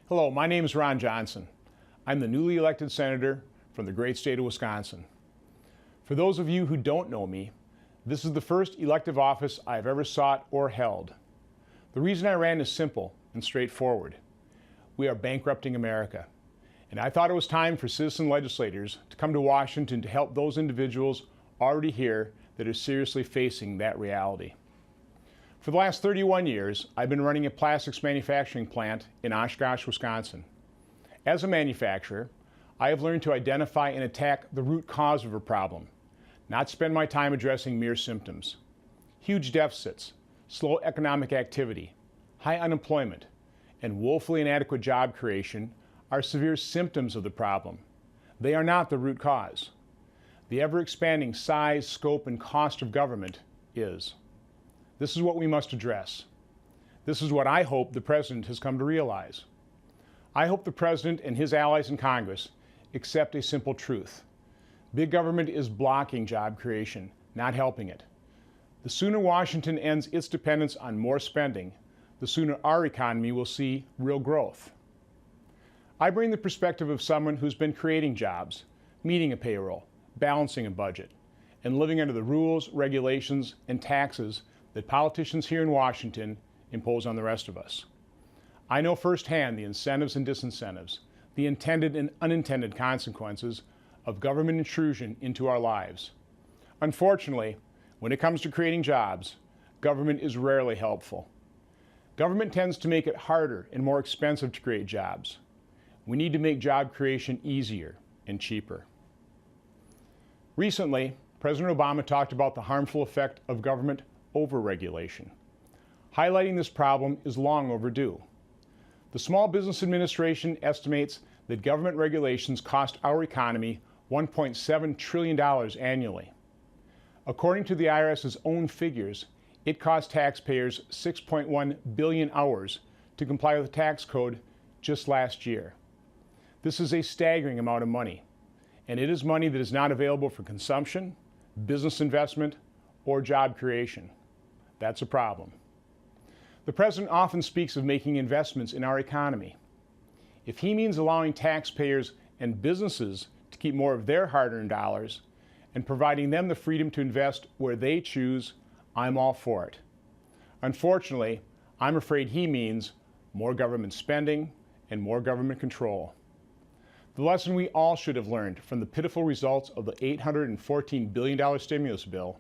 Hello, my name is Ron Johnson. I'm the newly elected senator from the great state of Wisconsin. For those of you who don't know me, this is the first elective office I've ever sought or held. The reason I ran is simple and straightforward. We are bankrupting America, and I thought it was time for citizen legislators to come to Washington to help those individuals already here that are seriously facing that reality. For the last 31 years, I've been running a plastics manufacturing plant in Oshkosh, Wisconsin. As a manufacturer, I have learned to identify and attack the root cause of a problem, not spend my time addressing mere symptoms. Huge deficits, slow economic activity, high unemployment, and woefully inadequate job creation are severe symptoms of the problem. They are not the root cause. The ever-expanding size, scope, and cost of government is. This is what we must address. This is what I hope the President has come to realize. I hope the President and his allies in Congress accept a simple truth. Big government is blocking job creation, not helping it. The sooner Washington ends its dependence on more spending, the sooner our economy will see real growth. I bring the perspective of someone who's been creating jobs, meeting a payroll, balancing a budget, and living under the rules, regulations, and taxes that politicians here in Washington impose on the rest of us. I know firsthand the incentives and disincentives, the intended and unintended consequences of government intrusion into our lives. Unfortunately, when it comes to creating jobs, government is rarely helpful. Government tends to make it harder and more expensive to create jobs. We need to make job creation easier and cheaper. Recently, President Obama talked about the harmful effect of government overregulation. Highlighting this problem is long overdue. The Small Business Administration estimates that government regulations cost our economy $1.7 trillion annually. According to the IRS's own figures, it cost taxpayers 6.1 billion hours to comply with the tax code just last year. This is a staggering amount of money, and it is money that is not available for consumption, business investment, or job creation. That's a problem. The President often speaks of making investments in our economy. If he means allowing taxpayers and businesses to keep more of their hard-earned dollars and providing them the freedom to invest where they choose, I'm all for it. Unfortunately, I'm afraid he means more government spending and more government control. The lesson we all should have learned from the pitiful results of the $814 billion stimulus bill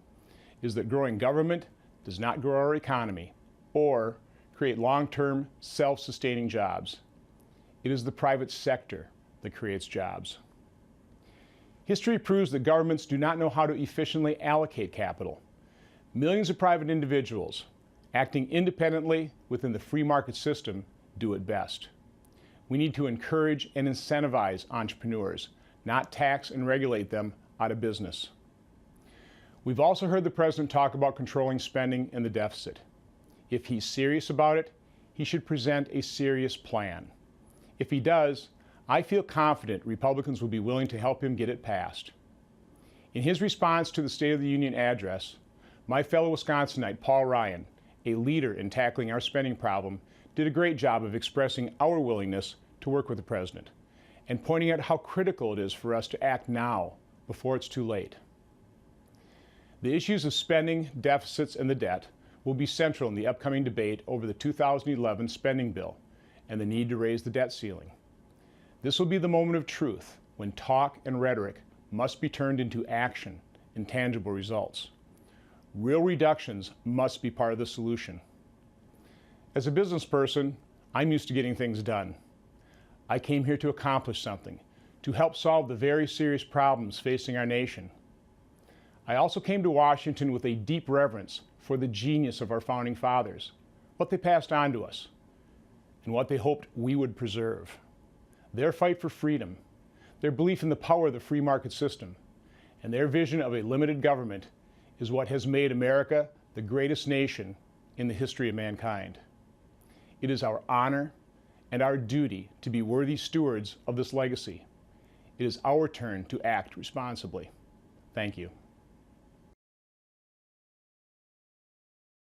is that growing government does not grow our economy or create long-term, self-sustaining jobs. It is the private sector that creates jobs. History proves that governments do not know how to efficiently allocate capital. Millions of private individuals, acting independently within the free market system, do it best. We need to encourage and incentivize entrepreneurs, not tax and regulate them out of business. We've also heard the President talk about controlling spending and the deficit. If he's serious about it, he should present a serious plan. If he does, I feel confident Republicans will be willing to help him get it passed. In his response to the State of the Union address, my fellow Wisconsinite Paul Ryan, a leader in tackling our spending problem, did a great job of expressing our willingness to work with the President and pointing out how critical it is for us to act now before it's too late. The issues of spending, deficits, and the debt will be central in the upcoming debate over the 2011 spending bill and the need to raise the debt ceiling. This will be the moment of truth when talk and rhetoric must be turned into action and tangible results. Real reductions must be part of the solution. As a business person, I'm used to getting things done. I came here to accomplish something, to help solve the very serious problems facing our nation. I also came to Washington with a deep reverence for the genius of our founding fathers, what they passed on to us, and what they hoped we would preserve. Their fight for freedom, their belief in the power of the free market system, and their vision of a limited government is what has made America the greatest nation in the history of mankind. It is our honor and our duty to be worthy stewards of this legacy. It is our turn to act responsibly. Thank you.